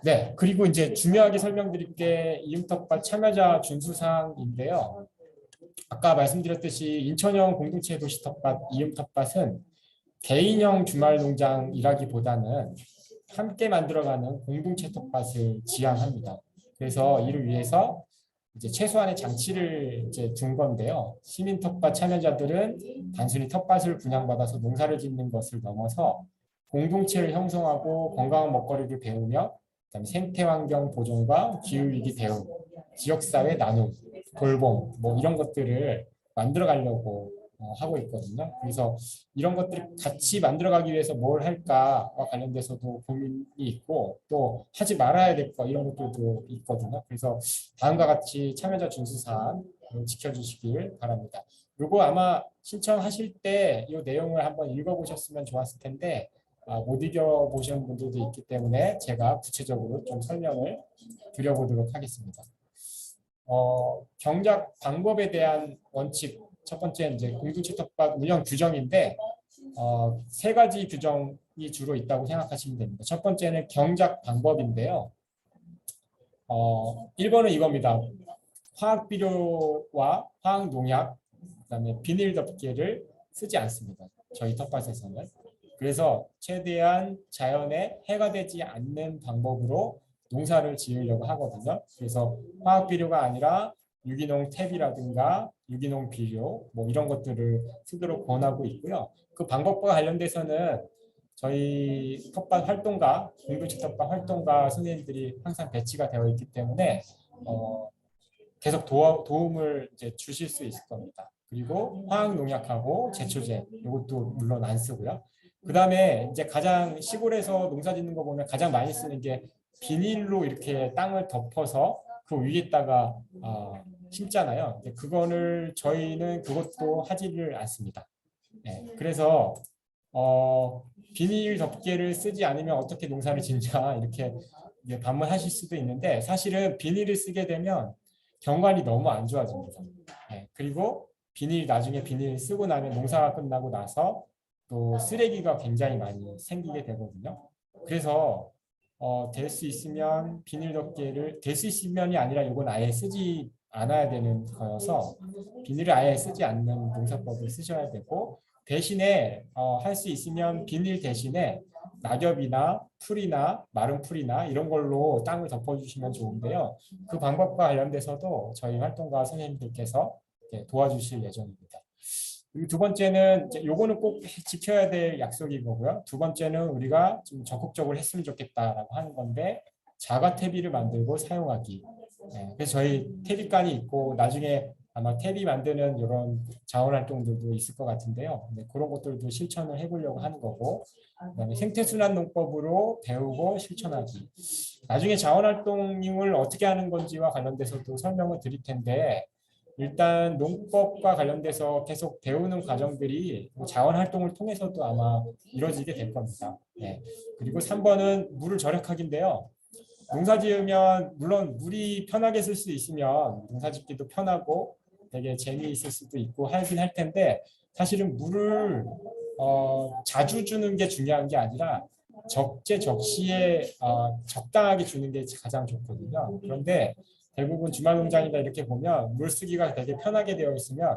네, 그리고 이제 중요하게 설명드릴 게 이음텃밭 참여자 준수사항인데요. 아까 말씀드렸듯이 인천형 공동체 도시 텃밭 이음텃밭은 개인형 주말 농장이라기보다는 함께 만들어가는 공동체 텃밭을 지향합니다. 그래서 이를 위해서 이제 최소한의 장치를 이제 둔 건데요. 시민 텃밭 참여자들은 단순히 텃밭을 분양받아서 농사를 짓는 것을 넘어서 공동체를 형성하고 건강한 먹거리를 배우며 그다음에 생태환경 보존과 기후위기 대응, 지역사회 나눔, 돌봄 뭐 이런 것들을 만들어 가려고 하고 있거든요. 그래서 이런 것들을 같이 만들어가기 위해서 뭘 할까와 관련돼서도 고민이 있고 또 하지 말아야 될 거 이런 것들도 있거든요. 그래서 다음과 같이 참여자 준수사항 지켜주시길 바랍니다. 요거 아마 신청하실 때 이 내용을 한번 읽어보셨으면 좋았을 텐데 못 읽어보신 분들도 있기 때문에 제가 구체적으로 좀 설명을 드려보도록 하겠습니다. 경작 방법에 대한 원칙 첫 번째 이제 공동체 텃밭 운영 규정인데 세 가지 규정이 주로 있다고 생각하시면 됩니다. 첫 번째는 경작 방법인데요. 1번은 이겁니다. 화학 비료와 화학 농약, 그다음에 비닐 덮개를 쓰지 않습니다. 저희 텃밭에서는. 그래서 최대한 자연에 해가 되지 않는 방법으로 농사를 지으려고 하거든요. 그래서 화학 비료가 아니라 유기농 탭이라든가 유기농 비료 뭐 이런 것들을 쓰도록 권하고 있고요. 그 방법과 관련돼서는 저희 텃밭 활동가, 공동체 텃밭 활동가 선생님들이 항상 배치가 되어 있기 때문에 계속 도움을 이제 주실 수 있을 겁니다. 그리고 화학 농약하고 제초제 이것도 물론 안 쓰고요. 그 다음에 이제 가장 시골에서 농사 짓는 거 보면 가장 많이 쓰는 게 비닐로 이렇게 땅을 덮어서 그 위에다가 심잖아요. 근데 그거를 저희는 그것도 하지를 않습니다. 네, 그래서 비닐 덮개를 쓰지 않으면 어떻게 농사를 짓냐 이렇게 반문하실 수도 있는데 사실은 비닐을 쓰게 되면 경관이 너무 안 좋아집니다. 네, 그리고 나중에 비닐 쓰고 나면 농사가 끝나고 나서 또 쓰레기가 굉장히 많이 생기게 되거든요. 그래서 될 수 있으면 비닐 덮개를 될 수 있으면이 아니라 이건 아예 쓰지 않아야 되는 거여서 비닐을 아예 쓰지 않는 농사법을 쓰셔야 되고 대신에 할 수 있으면 비닐 대신에 낙엽이나 풀이나 마른 풀이나 이런 걸로 땅을 덮어주시면 좋은데요. 그 방법과 관련돼서도 저희 활동가 선생님들께서 도와주실 예정입니다. 그리고 두 번째는 요거는 꼭 지켜야 될 약속인 거고요. 두 번째는 우리가 좀 적극적으로 했으면 좋겠다라고 하는 건데 자가 퇴비를 만들고 사용하기. 네, 그래서 저희 퇴비관이 있고 나중에 아마 퇴비 만드는 이런 자원 활동들도 있을 것 같은데요. 네, 그런 것들도 실천을 해보려고 하는 거고, 그다음에 생태순환 농법으로 배우고 실천하기. 나중에 자원 활동을 어떻게 하는 건지와 관련돼서도 설명을 드릴 텐데, 일단 농법과 관련돼서 계속 배우는 과정들이 자원 활동을 통해서도 아마 이루어지게 될 겁니다. 네. 그리고 3번은 물을 절약하기인데요. 농사 지으면 물론 물이 편하게 쓸 수 있으면 농사 짓기도 편하고 되게 재미있을 수도 있고 하긴 할 텐데 사실은 물을 자주 주는 게 중요한 게 아니라 적재적시에 적당하게 주는 게 가장 좋거든요. 그런데 대부분 주말 농장이나 이렇게 보면 물 쓰기가 되게 편하게 되어 있으면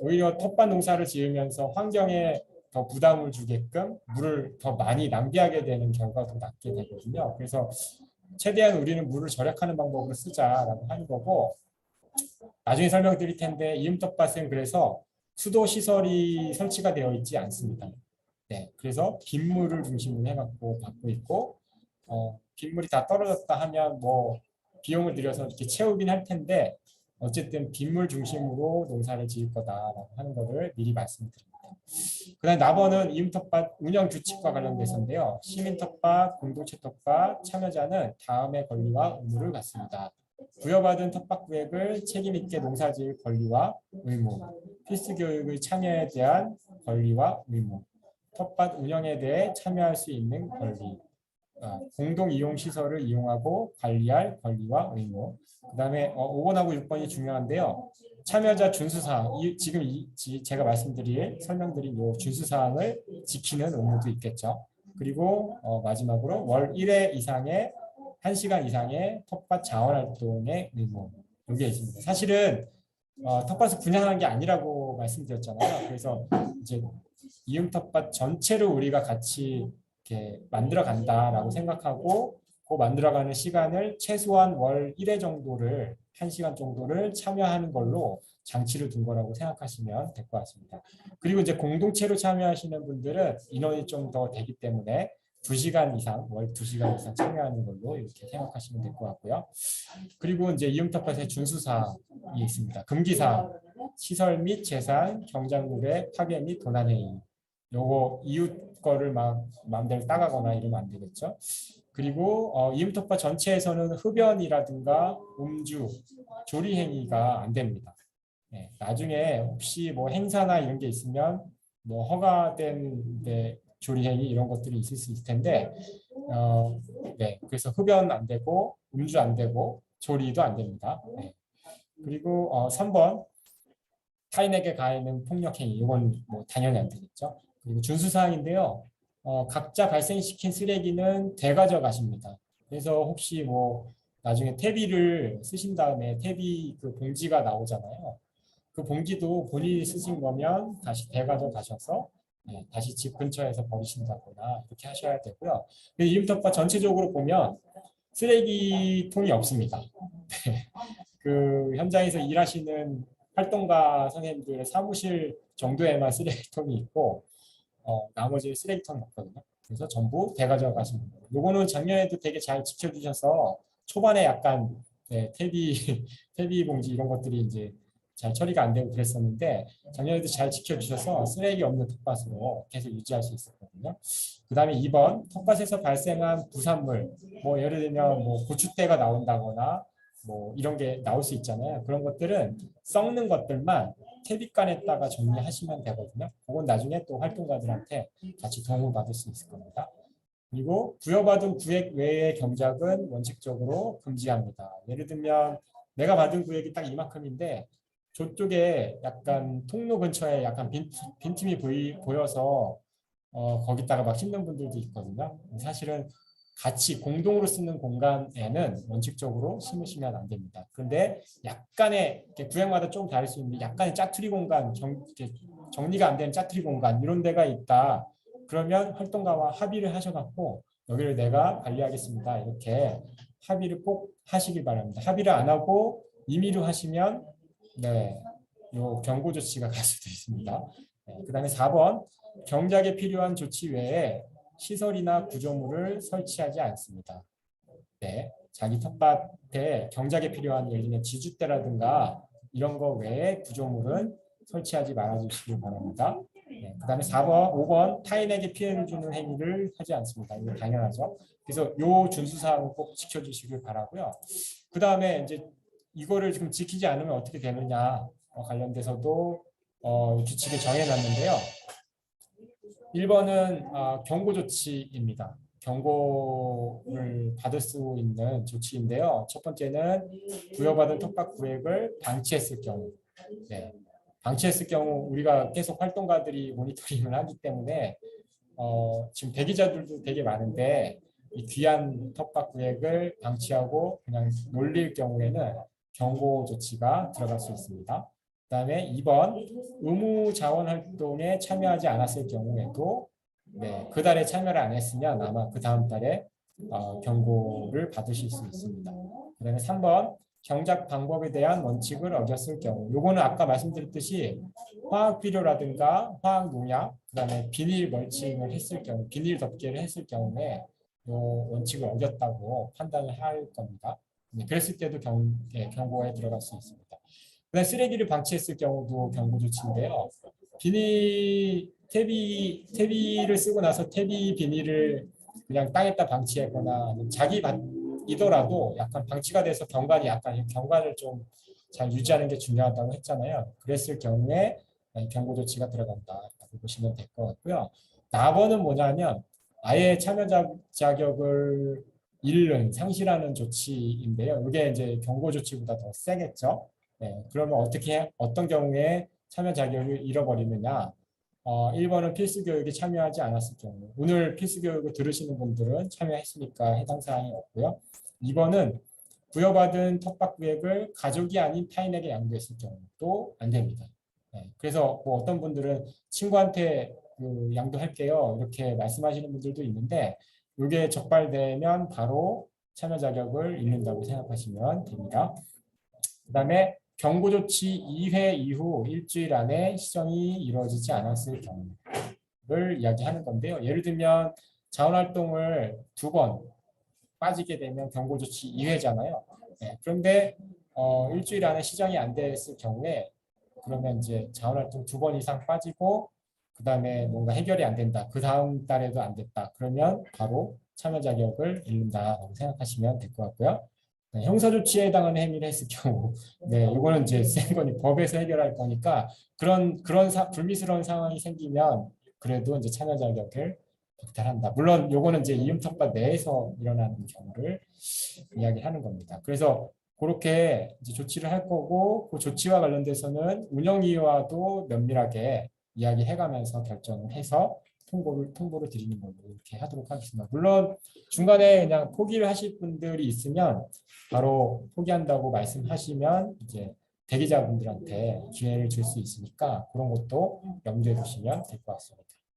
오히려 텃밭 농사를 지으면서 환경에 더 부담을 주게끔 물을 더 많이 낭비하게 되는 경우가 더 낮게 되거든요. 그래서 최대한 우리는 물을 절약하는 방법으로 쓰자라고 하는 거고 나중에 설명드릴 텐데 이음떡밭은 그래서 수도 시설이 설치가 되어 있지 않습니다. 네, 그래서 빗물을 중심으로 해갖고 받고 있고 빗물이 다 떨어졌다 하면 뭐 비용을 들여서 이렇게 채우긴 할 텐데 어쨌든 빗물 중심으로 농사를 지을 거다라고 하는 거를 미리 말씀드립니다. 그다음 4번은 이음텃밭 운영 규칙과 관련돼서인데요. 시민 텃밭, 공동체 텃밭 참여자는 다음의 권리와 의무를 갖습니다. 부여받은 텃밭 구획을 책임 있게 농사지을 권리와 의무, 필수 교육의 참여에 대한 권리와 의무, 텃밭 운영에 대해 참여할 수 있는 권리, 공동 이용 시설을 이용하고 관리할 권리와 의무. 그다음에 5번하고 6번이 중요한데요. 참여자 준수사항, 지금 제가 설명드린 이 준수사항을 지키는 의무도 있겠죠. 그리고 마지막으로 월 1회 이상의 1시간 이상의 텃밭 자원 활동의 의무. 여기에 있습니다. 사실은 텃밭을 분양한 게 아니라고 말씀드렸잖아요. 그래서 이제 이응 텃밭 전체를 우리가 같이 이렇게 만들어 간다라고 생각하고 그 만들어가는 시간을 최소한 월 1회 정도를 1시간 정도를 참여하는 걸로 장치를 둔 거라고 생각하시면 될 것 같습니다. 그리고 이제 공동체로 참여하시는 분들은 인원이 좀 더 되기 때문에 2시간 이상, 월 2시간 이상 참여하는 걸로 이렇게 생각하시면 될 것 같고요. 그리고 이제 이응 텃밭의 준수사항이 있습니다. 금기사항, 시설 및 재산, 경작물의 파괴 및 도난행위. 요거 이웃 거를 막 마음대로 따가거나 이러면 안 되겠죠. 그리고 이응 텃밭 전체에서는 흡연이라든가 음주, 조리 행위가 안 됩니다. 네, 나중에 혹시 뭐 행사나 이런 게 있으면 뭐 허가된 조리 행위 이런 것들이 있을 수 있을 텐데, 네, 그래서 흡연 안 되고 음주 안 되고 조리도 안 됩니다. 네. 그리고 3번 타인에게 가해는 폭력 행위, 이건 뭐 당연히 안 되겠죠. 그리고 준수 사항인데요. 각자 발생시킨 쓰레기는 되가져가십니다. 그래서 혹시 뭐 나중에 퇴비를 쓰신 다음에 퇴비 그 봉지가 나오잖아요. 그 봉지도 본인이 쓰신 거면 다시 되가져가셔서 네, 다시 집 근처에서 버리신다거나 이렇게 하셔야 되고요. 이음터파 전체적으로 보면 쓰레기통이 없습니다. 네. 그 현장에서 일하시는 활동가 선생님들 사무실 정도에만 쓰레기통이 있고 나머지 쓰레기통이 없거든요. 그래서 전부 대가져 가시는 거예요. 요거는 작년에도 되게 잘 지켜주셔서 초반에 약간 네, 퇴비 봉지 이런 것들이 이제 잘 처리가 안 되고 그랬었는데 작년에도 잘 지켜주셔서 쓰레기 없는 텃밭으로 계속 유지할 수 있었거든요. 그 다음에 2번 텃밭에서 발생한 부산물 뭐 예를 들면 뭐 고추대가 나온다거나 뭐 이런 게 나올 수 있잖아요. 그런 것들은 썩는 것들만 퇴비칸에다가 정리하시면 되거든요. 그건 나중에 또 활동가들한테 같이 도움을 받을 수 있을 겁니다. 그리고 부여받은 구획 외의 경작은 원칙적으로 금지합니다. 예를 들면 내가 받은 구획이 딱 이만큼인데 저쪽에 약간 통로 근처에 약간 빈틈이 보여서 거기다가 막 심는 분들도 있거든요. 사실은 같이 공동으로 쓰는 공간에는 원칙적으로 심으시면 안 됩니다. 그런데 약간의 구역마다 좀 다를 수 있는데 약간의 짜투리 공간, 정리가 안 되는 짜투리 공간 이런 데가 있다. 그러면 활동가와 합의를 하셔갖고 여기를 내가 관리하겠습니다. 이렇게 합의를 꼭 하시길 바랍니다. 합의를 안 하고 임의로 하시면 네, 요 경고 조치가 갈 수도 있습니다. 네, 그다음에 4번 경작에 필요한 조치 외에 시설이나 구조물을 설치하지 않습니다. 네, 자기 텃밭에 경작에 필요한 예를 들면 지주대라든가 이런 거 외에 구조물은 설치하지 말아주시길 바랍니다. 네, 그 다음에 4번, 5번 타인에게 피해를 주는 행위를 하지 않습니다. 이거 당연하죠. 그래서 요 준수사항을 꼭 지켜주시길 바라고요. 그 다음에 이제 이거를 지금 지키지 않으면 어떻게 되느냐 관련돼서도 규칙을 정해놨는데요. 1번은 경고 조치입니다. 경고를 받을 수 있는 조치인데요. 첫 번째는 부여받은 텃밭 구획을 방치했을 경우, 네, 방치했을 경우 우리가 계속 활동가들이 모니터링을 하기 때문에 지금 대기자들도 되게 많은데 이 귀한 텃밭 구획을 방치하고 그냥 놀릴 경우에는 경고 조치가 들어갈 수 있습니다. 그다음에 2번 의무 자원 활동에 참여하지 않았을 경우에도 네, 그 달에 참여를 안 했으면 아마 그 다음 달에 경고를 받으실 수 있습니다. 그다음에 3번 경작 방법에 대한 원칙을 어겼을 경우 요거는 아까 말씀드렸듯이 화학 비료라든가 화학 농약 그다음에 비닐 멀칭을 했을 경우 비닐 덮개를 했을 경우에 요 원칙을 어겼다고 판단을 할 겁니다. 네, 그랬을 때도 경고에 들어갈 수 있습니다. 그다음 쓰레기를 방치했을 경우도 경고 조치인데요. 퇴비를 쓰고 나서 퇴비 비닐을 그냥 땅에다 방치하거나 자기 이더라도 약간 방치가 돼서 경관을 좀 잘 유지하는 게 중요하다고 했잖아요. 그랬을 경우에 경고 조치가 들어간다라고 보시면 될 것 같고요. 4번은 뭐냐면 아예 참여 자격을 상실하는 조치인데요. 이게 이제 경고 조치보다 더 세겠죠. 네, 그러면 어떤 경우에 참여 자격을 잃어버리느냐? 1번은 필수 교육에 참여하지 않았을 경우. 오늘 필수 교육을 들으시는 분들은 참여했으니까 해당 사항이 없고요. 2번은 부여받은 텃밭구역을 가족이 아닌 타인에게 양도했을 경우도 안 됩니다. 네, 그래서 뭐 어떤 분들은 친구한테 그 양도할게요 이렇게 말씀하시는 분들도 있는데 이게 적발되면 바로 참여 자격을 잃는다고 생각하시면 됩니다. 그다음에 경고조치 2회 이후 일주일 안에 시정이 이루어지지 않았을 경우를 이야기하는 건데요. 예를 들면 자원활동을 2번 빠지게 되면 경고조치 2회잖아요. 네, 그런데 일주일 안에 시정이 안 됐을 경우에 그러면 이제 자원활동 2번 이상 빠지고 그 다음에 뭔가 해결이 안 된다. 그 다음 달에도 안 됐다. 그러면 바로 참여 자격을 잃는다라고 생각하시면 될 것 같고요. 네, 형사조치에 해당하는 행위를 했을 경우, 네, 이거는 이제 센 거니 법에서 해결할 거니까 그런 불미스러운 상황이 생기면 그래도 이제 참여 자격을 박탈한다. 물론 요거는 이제 이음턱과 내에서 일어나는 경우를 이야기하는 겁니다. 그래서 그렇게 이제 조치를 할 거고 그 조치와 관련돼서는 운영위와도 면밀하게 이야기해가면서 결정을 해서 통보를 드리는 걸로 이렇게 하도록 하겠습니다. 물론 중간에 그냥 포기를 하실 분들이 있으면 바로 포기한다고 말씀하시면 이제 대기자분들한테 기회를 줄 수 있으니까 그런 것도 염두에 두시면 될 것 같습니다.